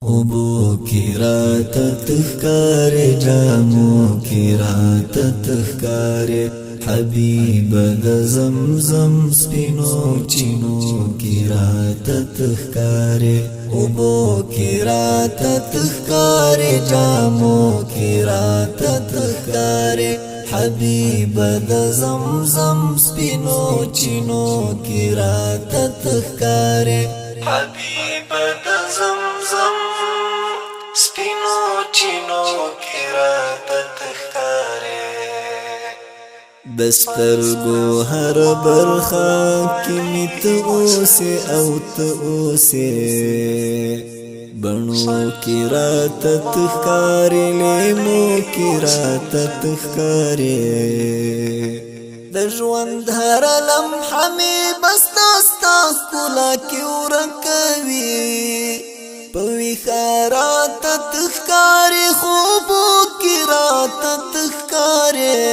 اوبو کی رات تخکار جامو کی رات تخکار حبیب د زمزم سپینو چینو کی رات تخکار اوبو کی رات تخکار جامو کی رات تخکار حبیب د زمزم سپینو چینو کی رات تخکار حبیب د زمزم سپینو چینو کی رات تخکارے دسترگو هر برخا کی میت اوسے اوت اوسے بنو کی رات تخکارے لیمو کی رات تخکارے د ژوند هر لمحه می بس داستا ښکلا کې ورکوي په ویښه راته تښکارې خوبو کې راته تښکارې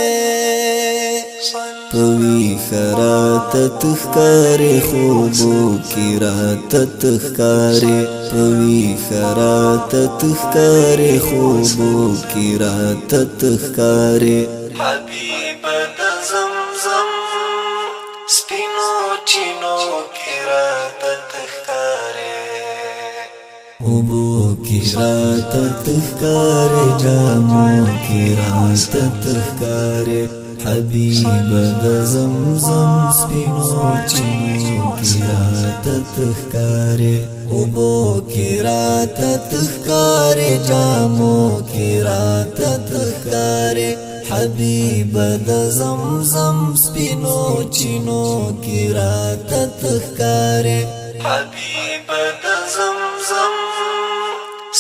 په ویښه راته تښکارې خوبو کې راته تښکارې په ویښه راته تښکارې خوبو کې راته تښکارې حبیب د زمزم سپینو چینو کی رات تخکارے اوبو کی رات تخکارے جامو کی رات تخکارے حبیب د زمزم سپینو چینو کی رات تخکارے اوبو کی رات تخکارے جامو کی رات تخکارے حبیب د زمزم سپینو چینو کی رات تخکارے حبیب د زمزم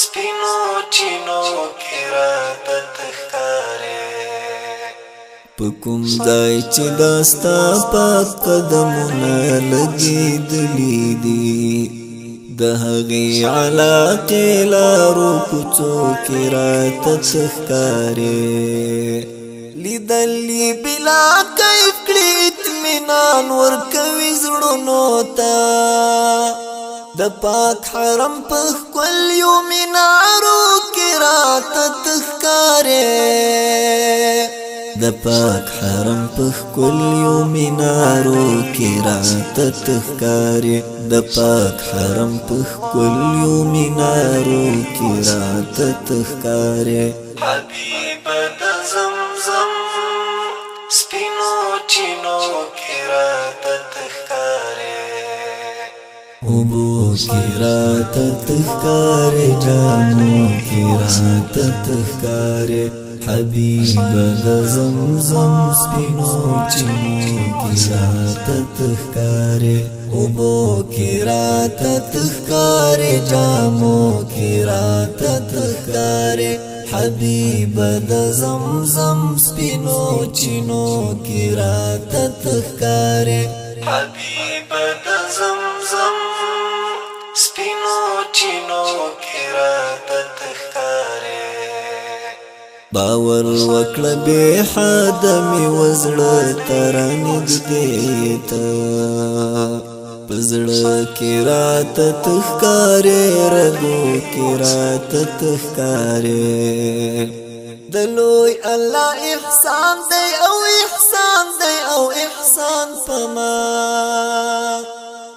سپینو چینو کی رات تخکارے پکم ځای چې داستا پاک قدمونه لګېدلي دي د هغې علاقې لارو کوڅو کې راته تښکارې لیدلي بلا کیف کړي اطمینان ورکوي زړونو ته د پاک حرم په ښکلیو مینارو کې راته تښکارې د پاک حرم په ښکلیو مینارو کې راته تښکارې د پاک حرم په ښکلیو مینارو کې راته تښکارې حبیب د زمزم سپینو چینو کی رات تخکارے اوبو کی رات تخکارے جامو کی رات تخکارے حبیب د زمزم سپینو چینو کی رات تخکارے اوبو کی رات تخکارے جامو کی رات تخکارے حبیب د زمزم سپینو چینو کی رات تخکارے حبیب د زمزم سپینو چینو کی رات تخکارے باور وکړه به حد می وزړه ترنګدې ته پزړه کې رات تخکارې رګو کې رات تخکارې د لوی الله احسان دی او احسان دی او احسان پما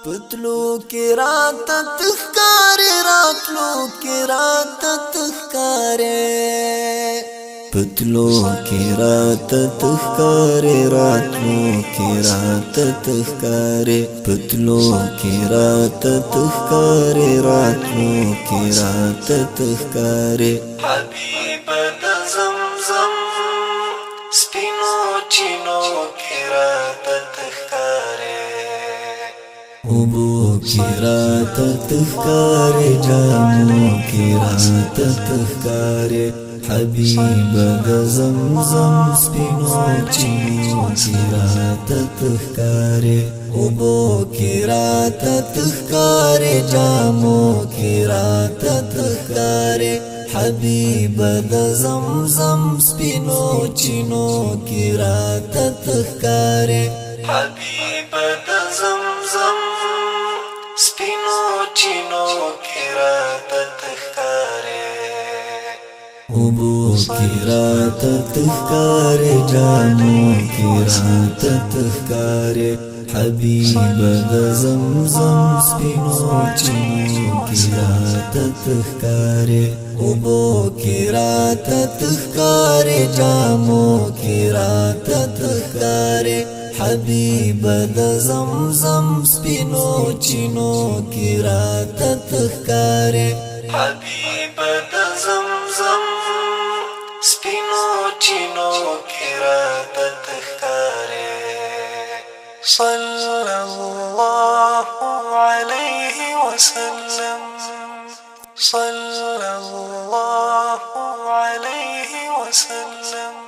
پتلو کې رات تخکارې راتلو کې رات تخکارې پتلو کی رات تخکارے راتلو کی رات تخکارے پتلو کی رات تخکارے راتلو کی رات تخکارے حبیب د زمزم سپینو چینو کی رات تخکارے اوبو کی رات تخکارے جامو کی رات تخکارے حبیب د زمزم سپینو چینو کی رات تخکارے اوبو کی رات تخکارے جامو کی رات تخکارے حبیب د زمزم سپینو چینو کی رات تخکارے حبیب د زمزم سپینو چینو کی رات تخکارے اوبو کی رات تخکارے جامو کی رات تخکارے حبیب د زمزم سپینو چینو کی رات تخکارے اوبو کی رات تخکارے جامو کی رات تخکارے حبیب د زمزم سپینو چینو کی رات تخکارے حبیب د زمزم سپینو چینو کی رات تخکارے صلی اللہ علیہ وسلم صلی اللہ علیہ وسلم